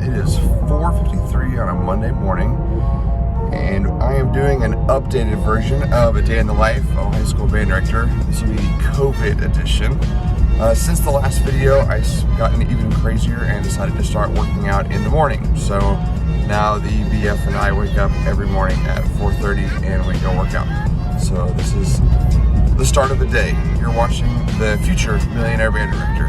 It is 4:53 on a Monday morning, and I am doing an updated version of A Day in the Life of a High School Band Director. This will be the COVID edition. Since the last video, I've gotten even crazier and decided to start working out in the morning. So now the BF and I wake up every morning at 4:30 and we go work out. So this is the start of the day. You're watching the future Millionaire Band Director.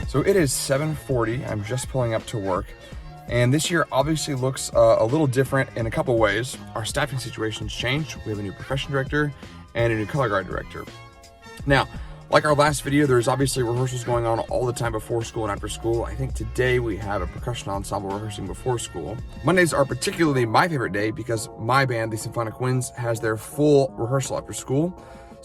So it is 7:40, I'm just pulling up to work, and this year obviously looks a little different in a couple ways. Our staffing situation's changed. We have a new percussion director and a new color guard director. Now, like our last video, there's obviously rehearsals going on all the time before school and after school. I think today we have a percussion ensemble rehearsing before school. Mondays are particularly my favorite day because my band, the Symphonic has their full rehearsal after school.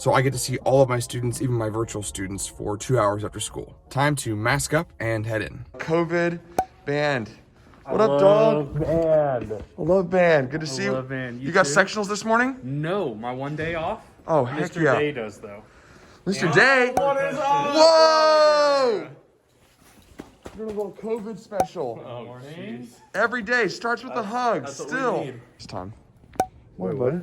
So I get to see all of my students, even my virtual students, for 2 hours after school. Time to mask up and head in. COVID band. What up, dog? Band. I love band. Good to see you. Love band. You got too? sectionals this morning? No, my one day off. Oh, heck Mr. yeah. Day does though. Mr. Day? What is up? Whoa! We're doing a little COVID special. Oh, morning. Every day starts with a hug. That's what Still. we need. It's time. Wait, buddy.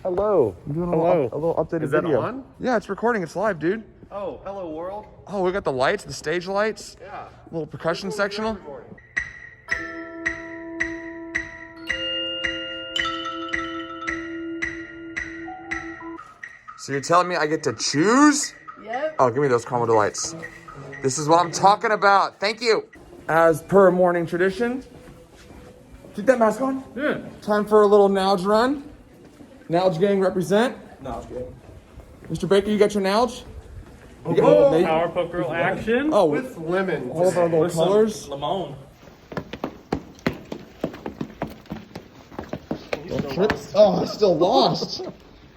Hello. I'm doing Hello. a little updated Is that video. on? Yeah, it's recording. It's live, dude. Oh, hello world. Oh, we got the lights, the stage lights. Yeah. Little percussion sectional. So you're telling me I get to choose? Yep. Oh, give me those caramel delights. This is what I'm talking about. Thank you. As per morning tradition, keep that mask on. Yeah. Time for a little Nalge run. Nalge gang represent. Nalge gang. Mr. Baker, you got your Nalge? You got- Oh, they- Powerpuff Girl action. Oh, With lemon. all of our little With some colors. Lemon. Oh, I still lost.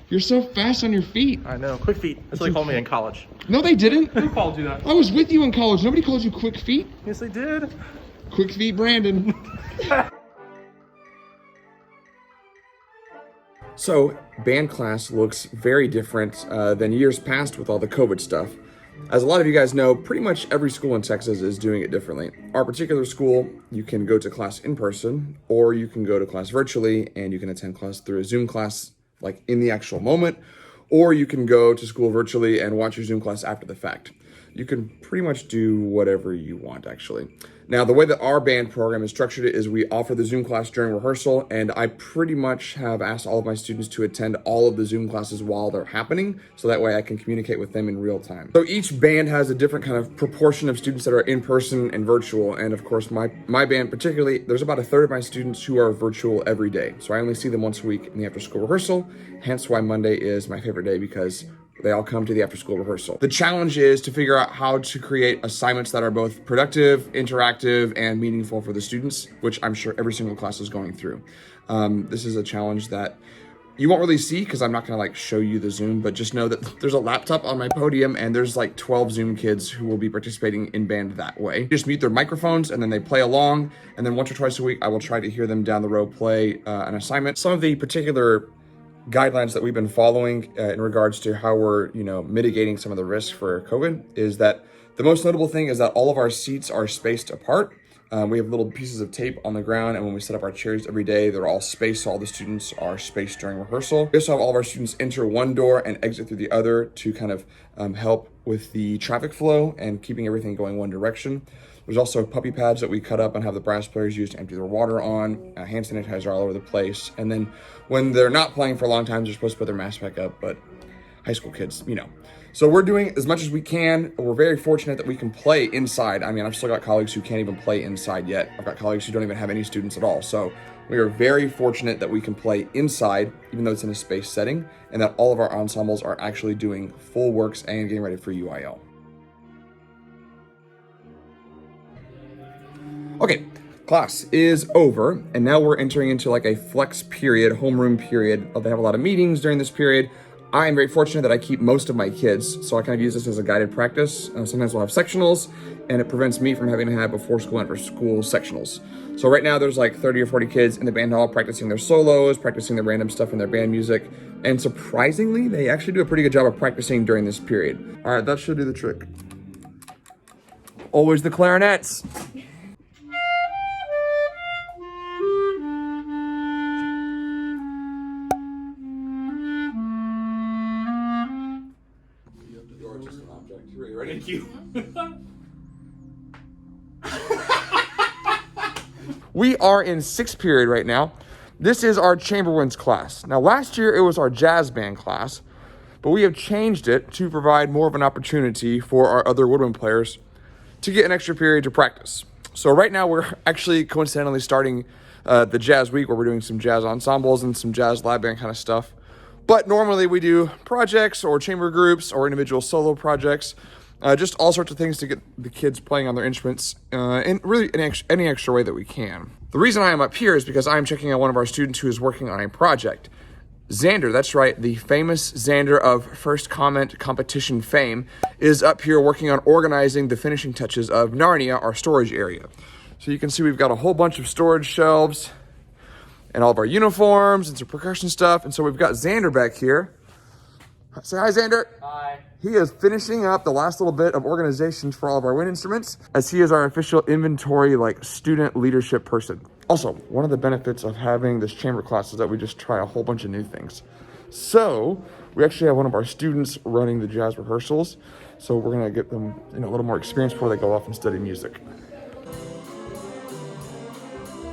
You're so fast on your feet. I know. Quick feet. That's what they called me in college. No, they didn't. Who called you that? I was with you in college. Nobody called you Quick Feet. Yes, they did. Quick Feet Brandon. So, band class looks very different than years past with all the COVID stuff. As a lot of you guys know, pretty much every school in Texas is doing it differently. Our particular school, you can go to class in person, or you can go to class virtually, and you can attend class through a Zoom class, like in the actual moment, or you can go to school virtually and watch your Zoom class after the fact. You can pretty much do whatever you want, actually. Now, the way that our band program is structured is we offer the Zoom class during rehearsal, and I pretty much have asked all of my students to attend all of the Zoom classes while they're happening, so that way I can communicate with them in real time. So each band has a different kind of proportion of students that are in person and virtual, and of course my band particularly, there's about a third of my students who are virtual every day. So I only see them once a week in the after school rehearsal, hence why Monday is my favorite day because they all come to the after-school rehearsal. The challenge is to figure out how to create assignments that are both productive, interactive, and meaningful for the students, which I'm sure every single class is going through. This is a challenge that you won't really see because I'm not gonna like show you the Zoom, but just know that there's a laptop on my podium and there's like 12 Zoom kids who will be participating in band that way. Just mute their microphones and then they play along, and then once or twice a week, I will try to hear them down the row play an assignment. Some of the particular guidelines that we've been following in regards to how we're, mitigating some of the risks for COVID is that the most notable thing is that all of our seats are spaced apart. We have little pieces of tape on the ground, and when we set up our chairs every day, they're all spaced, so all the students are spaced during rehearsal. We also have all of our students enter one door and exit through the other to kind of help with the traffic flow and keeping everything going one direction. There's also puppy pads that we cut up and have the brass players use to empty their water on, hand sanitizer all over the place. And then when they're not playing for a long time, they're supposed to put their mask back up, but high school kids, So we're doing as much as we can. We're very fortunate that we can play inside. I mean, I've still got colleagues who can't even play inside yet. I've got colleagues who don't even have any students at all. So We are very fortunate that we can play inside, even though it's in a space setting, and that all of our ensembles are actually doing full works and getting ready for UIL. Okay, class is over, and now we're entering into like a flex period, homeroom period. They have a lot of meetings during this period. I am very fortunate that I keep most of my kids, so I kind of use this as a guided practice. Sometimes we'll have sectionals, and it prevents me from having to have before school and after school sectionals. So right now there's like 30 or 40 kids in the band hall practicing their solos, practicing the random stuff in their band music, and surprisingly, they actually do a pretty good job of practicing during this period. All right, that should do the trick. Always the clarinets. Thank you. We are in sixth period right now. This is our chamber winds class. Now last year it was our jazz band class, but we have changed it to provide more of an opportunity for our other woodwind players to get an extra period to practice. So right now we're actually coincidentally starting the jazz week where we're doing some jazz ensembles and some jazz lab band kind of stuff. But normally we do projects or chamber groups or individual solo projects. Just all sorts of things to get the kids playing on their instruments in really any extra way that we can. The reason I am up here is because I'm checking out one of our students who is working on a project. Xander, that's right, the famous Xander of First Comment competition fame, is up here working on organizing the finishing touches of Narnia, our storage area. So you can see we've got a whole bunch of storage shelves and all of our uniforms and some percussion stuff. And so we've got Xander back here. Say hi, Xander. Hi. He is finishing up the last little bit of organization for all of our wind instruments, as he is our official inventory, like student leadership person. Also, one of the benefits of having this chamber class is that we just try a whole bunch of new things. So we actually have one of our students running the jazz rehearsals. So we're gonna get them a little more experience before they go off and study music.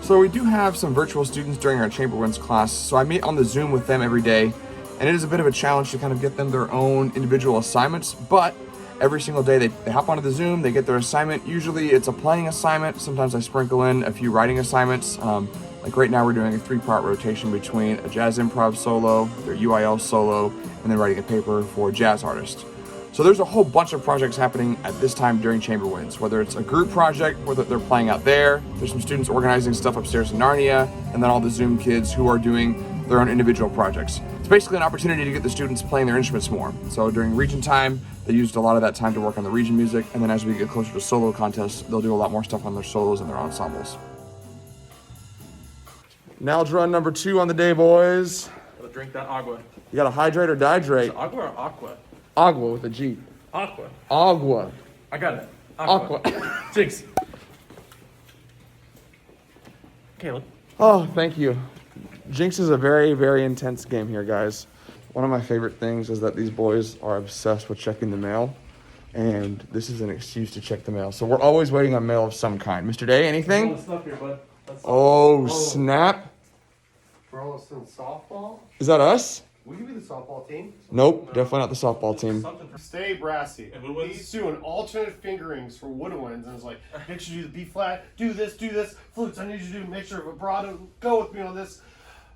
So we do have some virtual students during our chamber winds class. So I meet on the Zoom with them every day. And it is a bit of a challenge to kind of get them their own individual assignments, but every single day they hop onto the Zoom, they get their assignment. Usually it's a playing assignment. Sometimes I sprinkle in a few writing assignments. Like right now we're doing a 3-part rotation between a jazz improv solo, their UIL solo, and then writing a paper for a jazz artist. So there's a whole bunch of projects happening at this time during chamber winds, whether it's a group project, whether they're playing out there, there's some students organizing stuff upstairs in Narnia, and then all the Zoom kids who are doing their own individual projects. It's basically an opportunity to get the students playing their instruments more. So during region time, they used a lot of that time to work on the region music, and then as we get closer to solo contests, they'll do a lot more stuff on their solos and their ensembles. Nalgene run number 2 on the day, boys. Gotta drink that agua. You gotta hydrate or dehydrate. Is it agua or aqua? Agua with a G. Aqua. Agua. I got it. Aqua. Jinx. Caleb. Oh, thank you. Jinx is a very, very intense game here, guys. One of my favorite things is that these boys are obsessed with checking the mail, and this is an excuse to check the mail. So we're always waiting on mail of some kind. Mr. Day, anything? All the stuff here, bud. Oh, snap. We're almost in softball. Is that us? Will you be the softball team? Nope, definitely not the softball team. Stay brassy. And woodwinds? He's doing alternate fingerings for woodwinds, and it's like, make sure you do the B flat, do this, flutes. I need you to make sure vibrato. Go with me on this.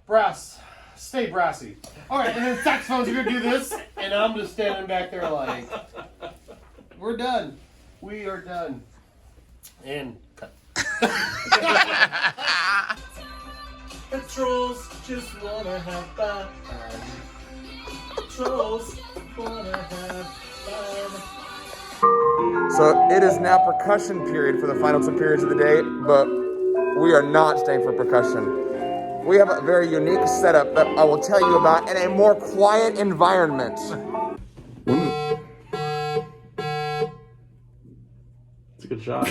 Brass, stay brassy. All right, and then saxophones, you're gonna do this, and I'm just standing back there like, we're done. We are done. And cut. The trolls just wanna have fun. Trolls wanna have fun. So it is now percussion period for the final 2 periods of the day, but we are not staying for percussion. We have a very unique setup that I will tell you about in a more quiet environment. It's a good shot.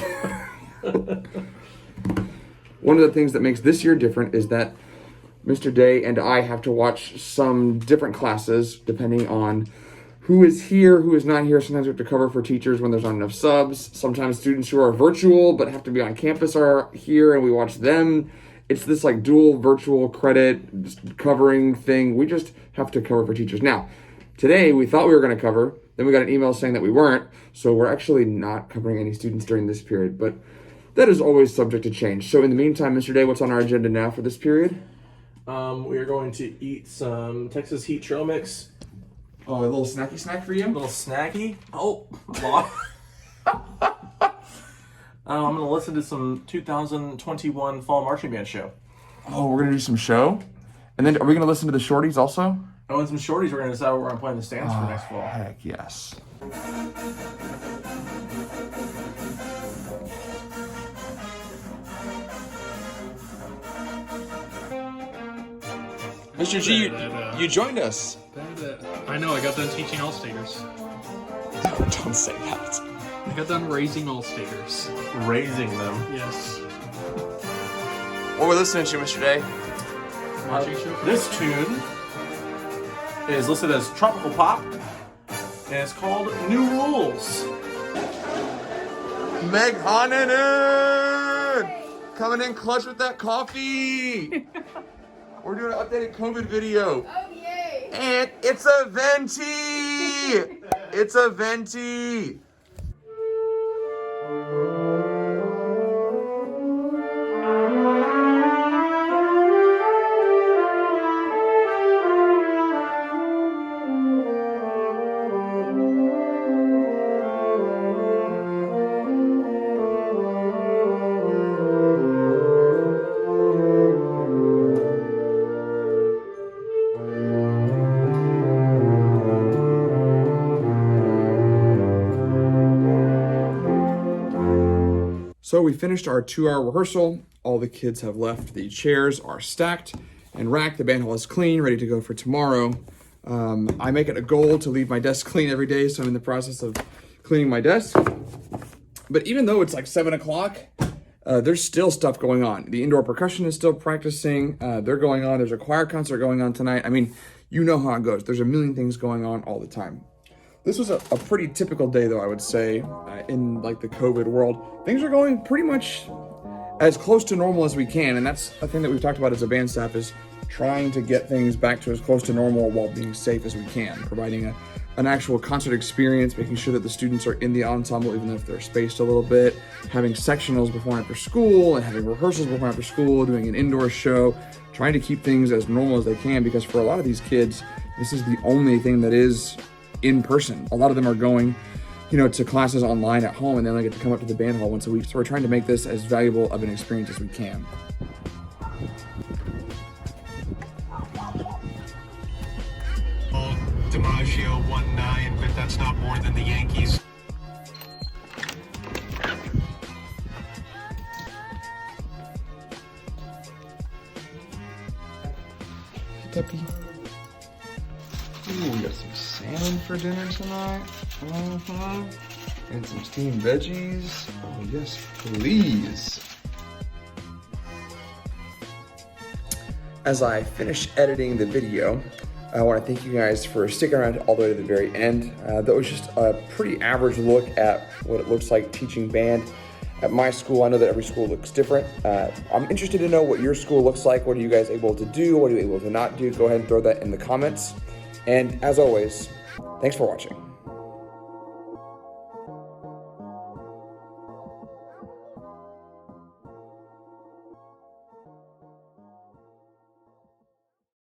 One of the things that makes this year different is that Mr. Day and I have to watch some different classes depending on who is here, who is not here. Sometimes we have to cover for teachers when there's not enough subs. Sometimes students who are virtual but have to be on campus are here and we watch them. It's this like dual virtual credit just covering thing. We just have to cover for teachers. Now, today we thought we were going to cover, then we got an email saying that we weren't, so we're actually not covering any students during this period. But that is always subject to change. So in the meantime, Mr. Day, what's on our agenda now for this period? We are going to eat some Texas Heat Trail Mix. Oh, a little snacky snack for you? A little snacky. Oh, I'm going to listen to some 2021 Fall Marching Band show. Oh, we're going to do some show? And then are we going to listen to the shorties also? Oh, and some shorties. We're going to decide what we're going to play in the stands for next fall. Heck yes. Mr. G, you joined us. I know, I got done teaching all staters. Don't say that. I got done raising all staters. Raising them. Yes. What we're listening to, Mr. Day? Marching show. This tune is listed as tropical pop, and it's called New Rules. Meg Honanen! Coming in clutch with that coffee! We're doing an updated COVID video. Oh, yay! And it's a venti! It's a venti! So we finished our 2-hour rehearsal. All the kids have left. The chairs are stacked and racked. The band hall is clean, ready to go for tomorrow. I make it a goal to leave my desk clean every day, so I'm in the process of cleaning my desk. But even though it's like 7 o'clock, there's still stuff going on. The indoor percussion is still practicing. They're going on. There's a choir concert going on tonight. I mean, you know how it goes. There's a million things going on all the time. This was a pretty typical day, though, I would say, in like the COVID world. Things are going pretty much as close to normal as we can, and that's a thing that we've talked about as a band staff, is trying to get things back to as close to normal while being safe as we can, providing an actual concert experience, making sure that the students are in the ensemble even if they're spaced a little bit, having sectionals before and after school, and having rehearsals before and after school, doing an indoor show, trying to keep things as normal as they can, because for a lot of these kids, this is the only thing that is in person. A lot of them are going, to classes online at home, and then they get to come up to the band hall once a week. So we're trying to make this as valuable of an experience as we can. DiMaggio 1-9, but that's not more than the Yankees. Puppy. Ooh, we got some salmon for dinner tonight. And some steamed veggies. Oh, yes, please. As I finish editing the video, I want to thank you guys for sticking around all the way to the very end. That was just a pretty average look at what it looks like teaching band at my school. I know that every school looks different. I'm interested to know what your school looks like. What are you guys able to do? What are you able to not do? Go ahead and throw that in the comments. And as always, thanks for watching.